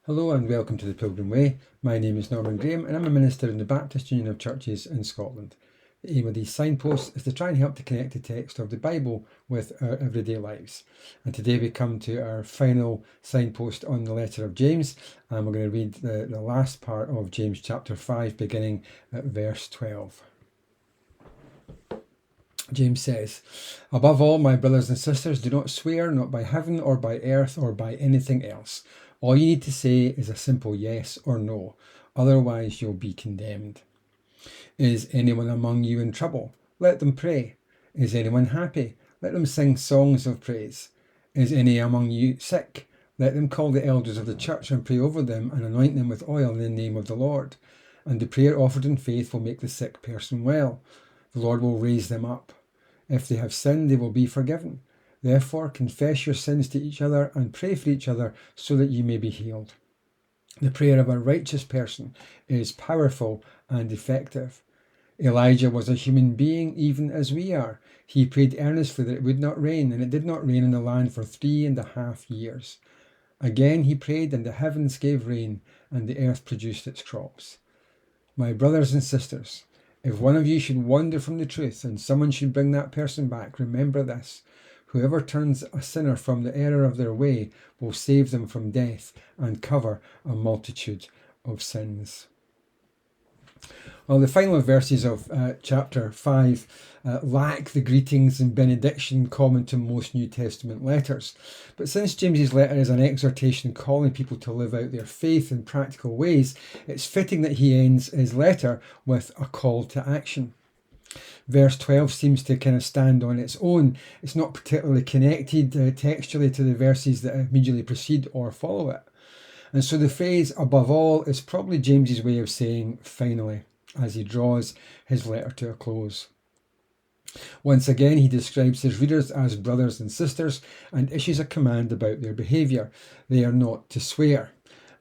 Hello and welcome to the Pilgrim Way. My name is Norman Graham and I'm a minister in the Baptist Union of Churches in Scotland. The aim of these signposts is to try and help to connect the text of the Bible with our everyday lives. And today we come to our final signpost on the letter of James, and we're going to read the last part of James chapter 5 beginning at verse 12. James says, "Above all, my brothers and sisters, do not swear, not by heaven or by earth or by anything else. All you need to say is a simple yes or no, otherwise you'll be condemned. Is anyone among you in trouble? Let them pray. Is anyone happy? Let them sing songs of praise. Is any among you sick? Let them call the elders of the church and pray over them and anoint them with oil in the name of the Lord. And the prayer offered in faith will make the sick person well. The Lord will raise them up. If they have sinned, they will be forgiven. Therefore, confess your sins to each other and pray for each other so that you may be healed. The prayer of a righteous person is powerful and effective. Elijah was a human being even as we are. He prayed earnestly that it would not rain, and it did not rain in the land for 3.5 years. Again he prayed, and the heavens gave rain, and the earth produced its crops. My brothers and sisters, if one of you should wander from the truth and someone should bring that person back, remember this: whoever turns a sinner from the error of their way will save them from death and cover a multitude of sins." Well, the final verses of chapter 5 lack the greetings and benediction common to most New Testament letters. But since James's letter is an exhortation calling people to live out their faith in practical ways, it's fitting that he ends his letter with a call to action. Verse 12 seems to kind of stand on its own. It's not particularly connected textually to the verses that immediately precede or follow it. And so the phrase "above all" is probably James's way of saying "finally," as he draws his letter to a close. Once again, he describes his readers as brothers and sisters and issues a command about their behaviour. They are not to swear.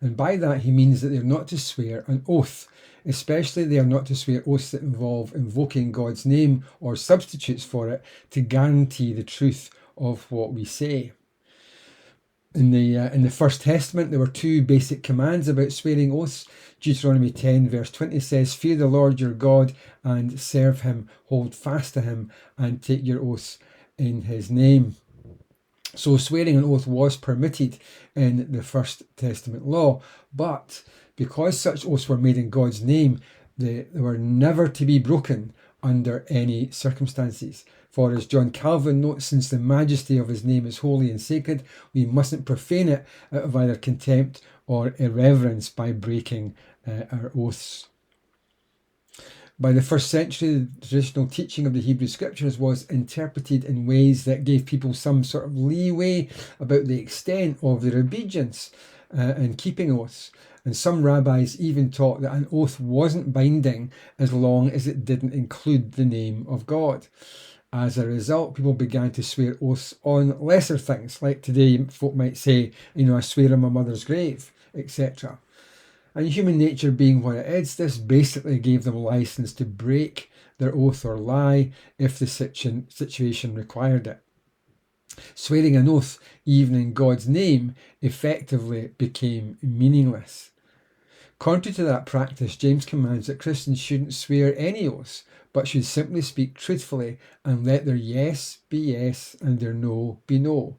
And by that he means that they are not to swear an oath. Especially they are not to swear oaths that involve invoking God's name or substitutes for it to guarantee the truth of what we say. In the First Testament, there were two basic commands about swearing oaths. Deuteronomy 10 verse 20 says, "Fear the Lord your God and serve him, hold fast to him and take your oaths in his name." So swearing an oath was permitted in the First Testament law, but because such oaths were made in God's name, they were never to be broken under any circumstances. For as John Calvin notes, since the majesty of his name is holy and sacred, we mustn't profane it out of either contempt or irreverence by breaking our oaths. By the first century, the traditional teaching of the Hebrew Scriptures was interpreted in ways that gave people some sort of leeway about the extent of their obedience in keeping oaths. And some rabbis even taught that an oath wasn't binding as long as it didn't include the name of God. As a result, people began to swear oaths on lesser things, like today folk might say, I swear on my mother's grave, etc. And human nature being what it is, this basically gave them license to break their oath or lie if the situation required it. Swearing an oath, even in God's name, effectively became meaningless. Contrary to that practice, James commands that Christians shouldn't swear any oaths, but should simply speak truthfully and let their yes be yes and their no be no.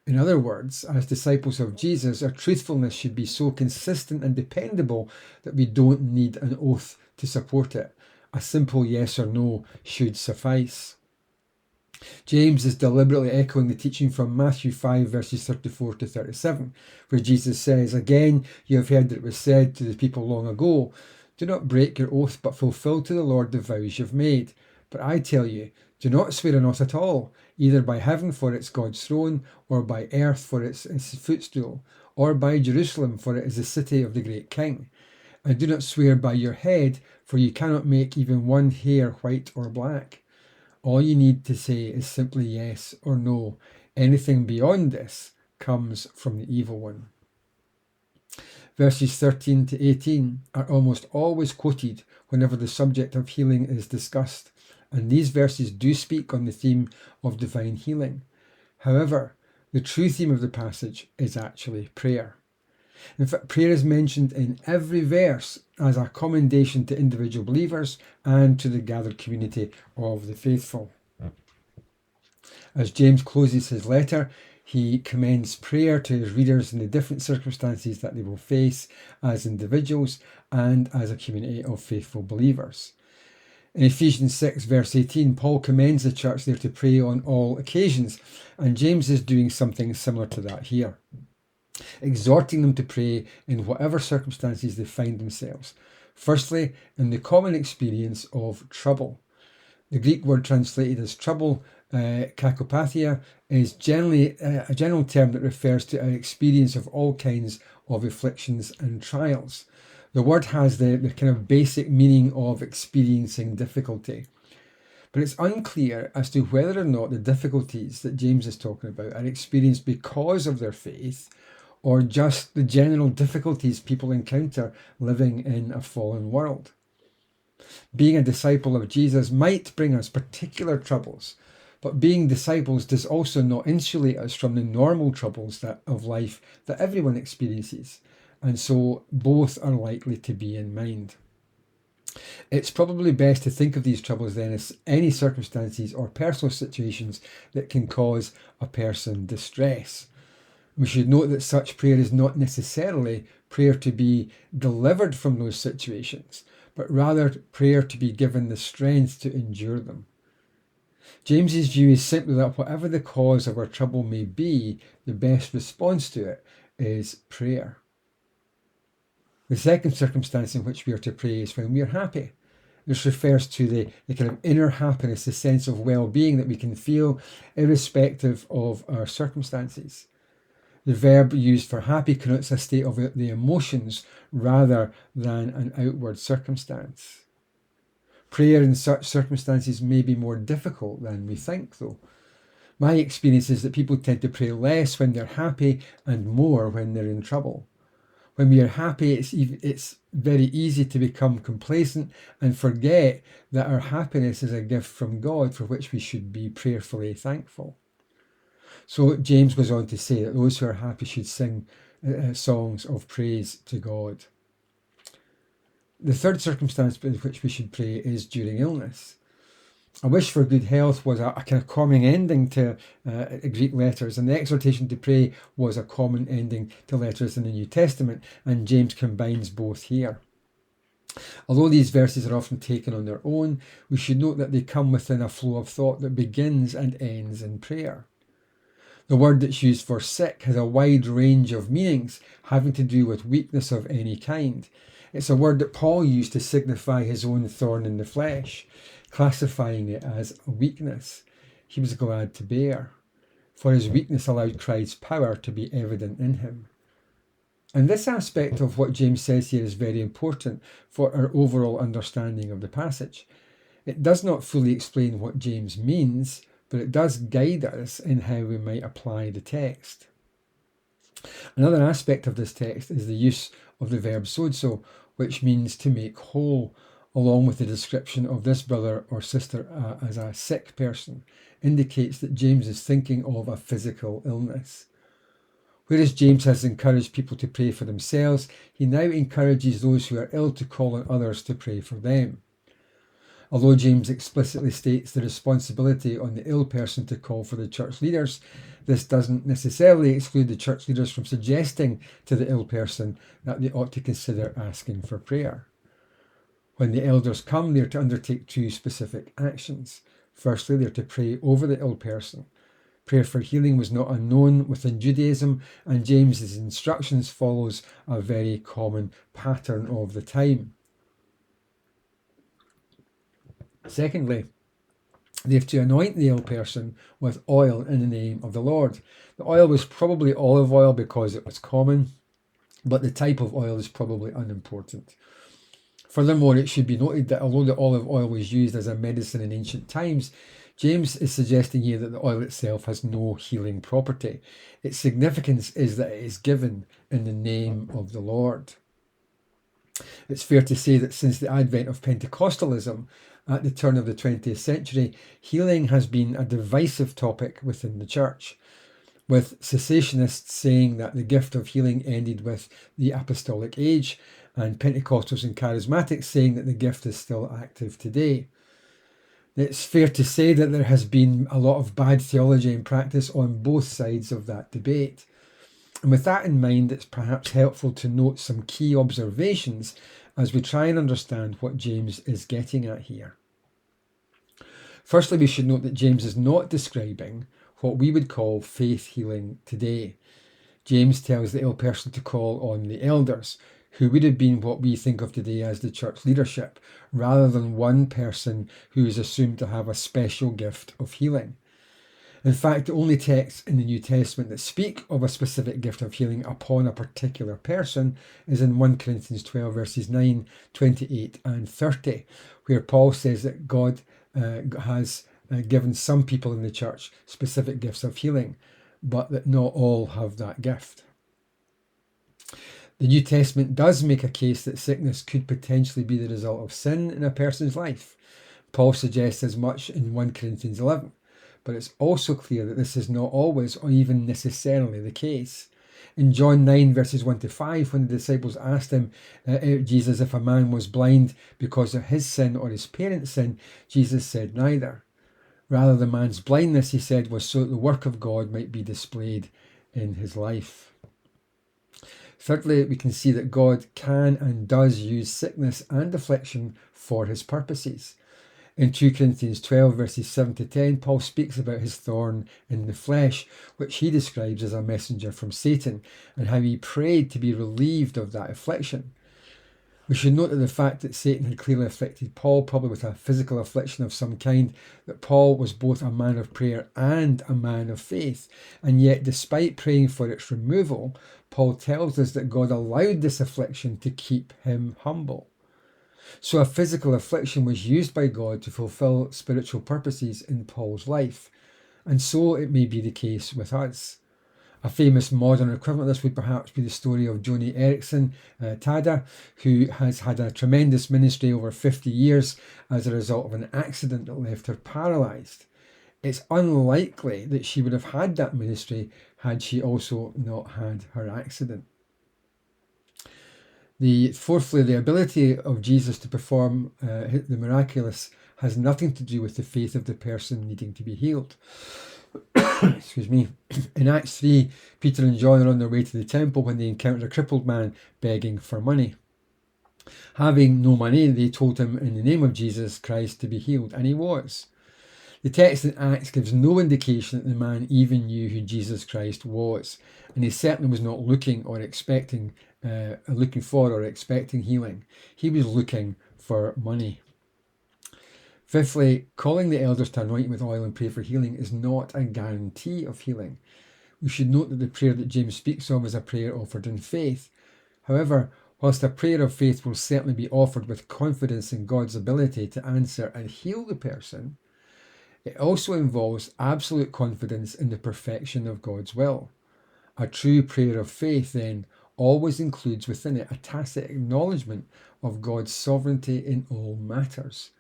In other words, as disciples of Jesus, our truthfulness should be so consistent and dependable that we don't need an oath to support it. A simple yes or no should suffice. James is deliberately echoing the teaching from Matthew 5 verses 34 to 37, where Jesus says, "Again, you have heard that it was said to the people long ago, 'Do not break your oath, but fulfill to the Lord the vows you've made.' But I tell you, do not swear an oath at all, either by heaven, for it's God's throne, or by earth, for it's his footstool, or by Jerusalem, for it is the city of the great King. And do not swear by your head, for you cannot make even one hair white or black. All you need to say is simply yes or no. Anything beyond this comes from the evil one." Verses 13 to 18 are almost always quoted whenever the subject of healing is discussed, and these verses do speak on the theme of divine healing. However, the true theme of the passage is actually prayer. In fact, prayer is mentioned in every verse as a commendation to individual believers and to the gathered community of the faithful. As James closes his letter, he commends prayer to his readers in the different circumstances that they will face as individuals and as a community of faithful believers. In Ephesians 6 verse 18, Paul commends the church there to pray on all occasions, and James is doing something similar to that here, exhorting them to pray in whatever circumstances they find themselves. Firstly, in the common experience of trouble. The Greek word translated as trouble, kakopathia, is generally a general term that refers to an experience of all kinds of afflictions and trials. The word has the kind of basic meaning of experiencing difficulty. But it's unclear as to whether or not the difficulties that James is talking about are experienced because of their faith or just the general difficulties people encounter living in a fallen world. Being a disciple of Jesus might bring us particular troubles, but being disciples does also not insulate us from the normal troubles of life that everyone experiences, and so both are likely to be in mind. It's probably best to think of these troubles then as any circumstances or personal situations that can cause a person distress. We should note that such prayer is not necessarily prayer to be delivered from those situations, but rather prayer to be given the strength to endure them. James's view is simply that whatever the cause of our trouble may be, the best response to it is prayer. The second circumstance in which we are to pray is when we are happy. This refers to the kind of inner happiness, the sense of well-being that we can feel irrespective of our circumstances. The verb used for happy connotes a state of the emotions rather than an outward circumstance. Prayer in such circumstances may be more difficult than we think, though. My experience is that people tend to pray less when they're happy and more when they're in trouble. When we are happy, it's very easy to become complacent and forget that our happiness is a gift from God for which we should be prayerfully thankful. So James goes on to say that those who are happy should sing songs of praise to God. The third circumstance in which we should pray is during illness. A wish for good health was a kind of common ending to Greek letters, and the exhortation to pray was a common ending to letters in the New Testament, and James combines both here. Although these verses are often taken on their own, we should note that they come within a flow of thought that begins and ends in prayer. The word that's used for sick has a wide range of meanings, having to do with weakness of any kind. It's a word that Paul used to signify his own thorn in the flesh, classifying it as a weakness he was glad to bear, for his weakness allowed Christ's power to be evident in him. And this aspect of what James says here is very important for our overall understanding of the passage. It does not fully explain what James means, but it does guide us in how we might apply the text. Another aspect of this text is the use of the verb sozo, which means to make whole, along with the description of this brother or sister as a sick person, indicates that James is thinking of a physical illness. Whereas James has encouraged people to pray for themselves, he now encourages those who are ill to call on others to pray for them. Although James explicitly states the responsibility on the ill person to call for the church leaders, this doesn't necessarily exclude the church leaders from suggesting to the ill person that they ought to consider asking for prayer. When the elders come, they're to undertake two specific actions. Firstly, they're to pray over the ill person. Prayer for healing was not unknown within Judaism, and James's instructions follows a very common pattern of the time. Secondly, they have to anoint the ill person with oil in the name of the Lord. The oil was probably olive oil because it was common, but the type of oil is probably unimportant. Furthermore, it should be noted that although the olive oil was used as a medicine in ancient times, James is suggesting here that the oil itself has no healing property. Its significance is that it is given in the name of the Lord. It's fair to say that since the advent of Pentecostalism at the turn of the 20th century, healing has been a divisive topic within the church. with cessationists saying that the gift of healing ended with the apostolic age, and Pentecostals and Charismatics saying that the gift is still active today. It's fair to say that there has been a lot of bad theology and practice on both sides of that debate. And with that in mind, it's perhaps helpful to note some key observations as we try and understand what James is getting at here. Firstly, we should note that James is not describing what we would call faith healing today. James tells the ill person to call on the elders, who would have been what we think of today as the church leadership, rather than one person who is assumed to have a special gift of healing. In fact, the only texts in the New Testament that speak of a specific gift of healing upon a particular person is in 1 Corinthians 12 verses 9, 28 and 30, where Paul says that God has given some people in the church specific gifts of healing, but that not all have that gift. The New Testament does make a case that sickness could potentially be the result of sin in a person's life. Paul suggests as much in 1 Corinthians 11. But it's also clear that this is not always or even necessarily the case. In John 9 verses 1 to 5, when the disciples asked him, Jesus, if a man was blind because of his sin or his parents' sin, Jesus said neither. Rather, the man's blindness, he said, was so that the work of God might be displayed in his life. Thirdly, we can see that God can and does use sickness and affliction for his purposes. In 2 Corinthians 12 verses 7 to 10, Paul speaks about his thorn in the flesh, which he describes as a messenger from Satan, and how he prayed to be relieved of that affliction. We should note that the fact that Satan had clearly afflicted Paul, probably with a physical affliction of some kind, that Paul was both a man of prayer and a man of faith. And yet, despite praying for its removal, Paul tells us that God allowed this affliction to keep him humble. So a physical affliction was used by God to fulfill spiritual purposes in Paul's life. And so it may be the case with us. A famous modern equivalent of this would perhaps be the story of Joni Eareckson Tada, who has had a tremendous ministry over 50 years as a result of an accident that left her paralysed. It's unlikely that she would have had that ministry had she also not had her accident. Fourthly, the ability of Jesus to perform the miraculous has nothing to do with the faith of the person needing to be healed. Excuse me. In Acts 3, Peter and John are on their way to the temple when they encounter a crippled man begging for money. Having no money, they told him in the name of Jesus Christ to be healed, and he was. The text in Acts gives no indication that the man even knew who Jesus Christ was, and he certainly was not looking for or expecting healing. He was looking for money. Fifthly, calling the elders to anoint him with oil and pray for healing is not a guarantee of healing. We should note that the prayer that James speaks of is a prayer offered in faith. However, whilst a prayer of faith will certainly be offered with confidence in God's ability to answer and heal the person, it also involves absolute confidence in the perfection of God's will. A true prayer of faith, then, always includes within it a tacit acknowledgement of God's sovereignty in all matters,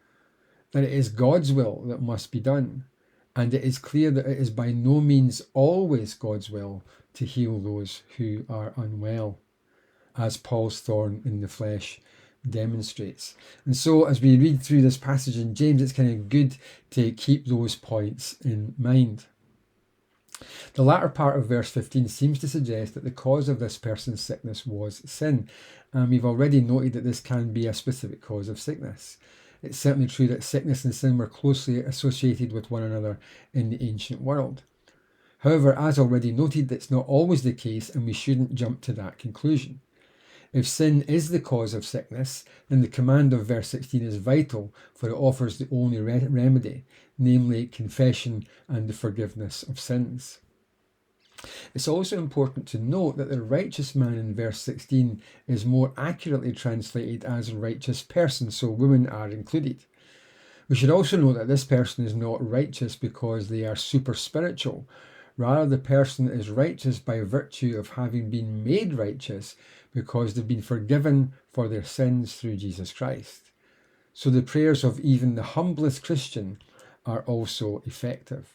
that it is God's will that must be done, and it is clear that it is by no means always God's will to heal those who are unwell, as Paul's thorn in the flesh demonstrates. And so as we read through this passage in James, it's kind of good to keep those points in mind. The latter part of verse 15 seems to suggest that the cause of this person's sickness was sin, and we've already noted that this can be a specific cause of sickness. It's certainly true that sickness and sin were closely associated with one another in the ancient world. However, as already noted, that's not always the case, and we shouldn't jump to that conclusion. If sin is the cause of sickness, then the command of verse 16 is vital, for it offers the only remedy, namely confession and the forgiveness of sins. It's also important to note that the righteous man in verse 16 is more accurately translated as righteous person, so women are included. We should also note that this person is not righteous because they are super spiritual. Rather, the person is righteous by virtue of having been made righteous because they've been forgiven for their sins through Jesus Christ. So the prayers of even the humblest Christian are also effective.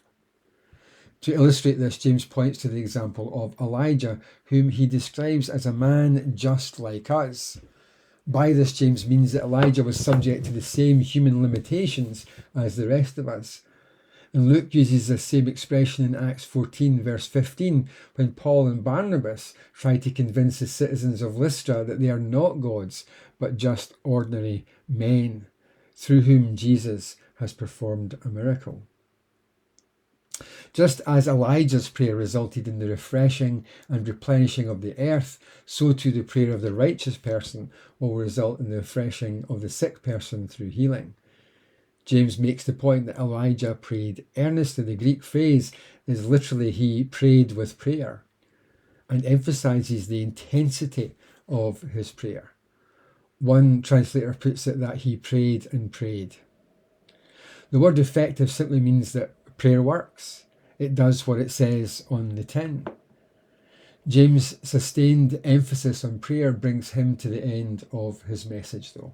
To illustrate this, James points to the example of Elijah, whom he describes as a man just like us. By this, James means that Elijah was subject to the same human limitations as the rest of us. And Luke uses the same expression in Acts 14, verse 15, when Paul and Barnabas try to convince the citizens of Lystra that they are not gods, but just ordinary men, through whom Jesus has performed a miracle. Just as Elijah's prayer resulted in the refreshing and replenishing of the earth, so too the prayer of the righteous person will result in the refreshing of the sick person through healing. James makes the point that Elijah prayed earnestly. The Greek phrase is literally he prayed with prayer, and emphasizes the intensity of his prayer. One translator puts it that he prayed and prayed. The word effective simply means that prayer works. It does what it says on the tin. James' sustained emphasis on prayer brings him to the end of his message, though.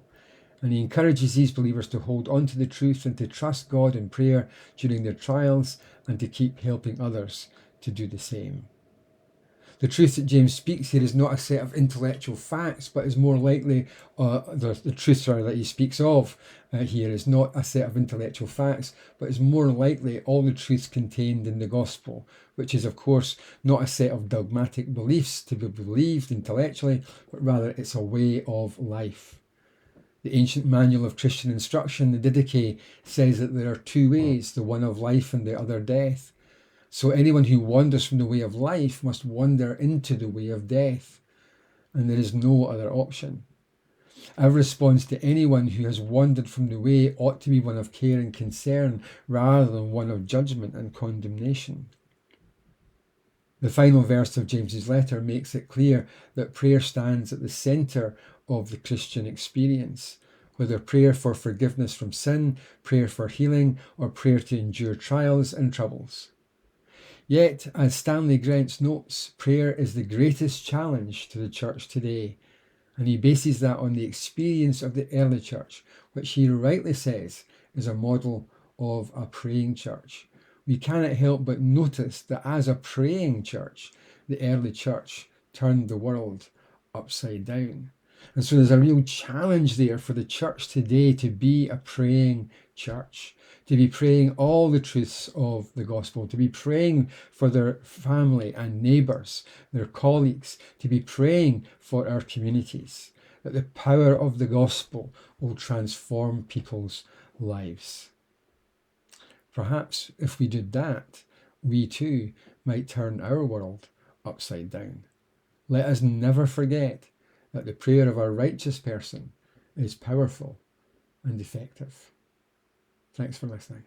And he encourages these believers to hold on to the truth and to trust God in prayer during their trials and to keep helping others to do the same. The truth that James speaks here is not a set of intellectual facts, but is more likely, the truth that he speaks of here is not a set of intellectual facts, but is more likely all the truths contained in the gospel, which is, of course, not a set of dogmatic beliefs to be believed intellectually, but rather it's a way of life. The ancient manual of Christian instruction, the Didache, says that there are two ways, the one of life and the other death. So anyone who wanders from the way of life must wander into the way of death, and there is no other option. Our response to anyone who has wandered from the way ought to be one of care and concern rather than one of judgment and condemnation. The final verse of James's letter makes it clear that prayer stands at the centre of the Christian experience, whether prayer for forgiveness from sin, prayer for healing, or prayer to endure trials and troubles. Yet, as Stanley Grenz notes, prayer is the greatest challenge to the church today, and he bases that on the experience of the early church, which he rightly says is a model of a praying church. We cannot help but notice that as a praying church, the early church turned the world upside down. And so there's a real challenge there for the church today to be a praying church, to be praying all the truths of the gospel, to be praying for their family and neighbours, their colleagues, to be praying for our communities, that the power of the gospel will transform people's lives. Perhaps if we did that, we too might turn our world upside down. Let us never forget that the prayer of a righteous person is powerful and effective. Thanks for listening.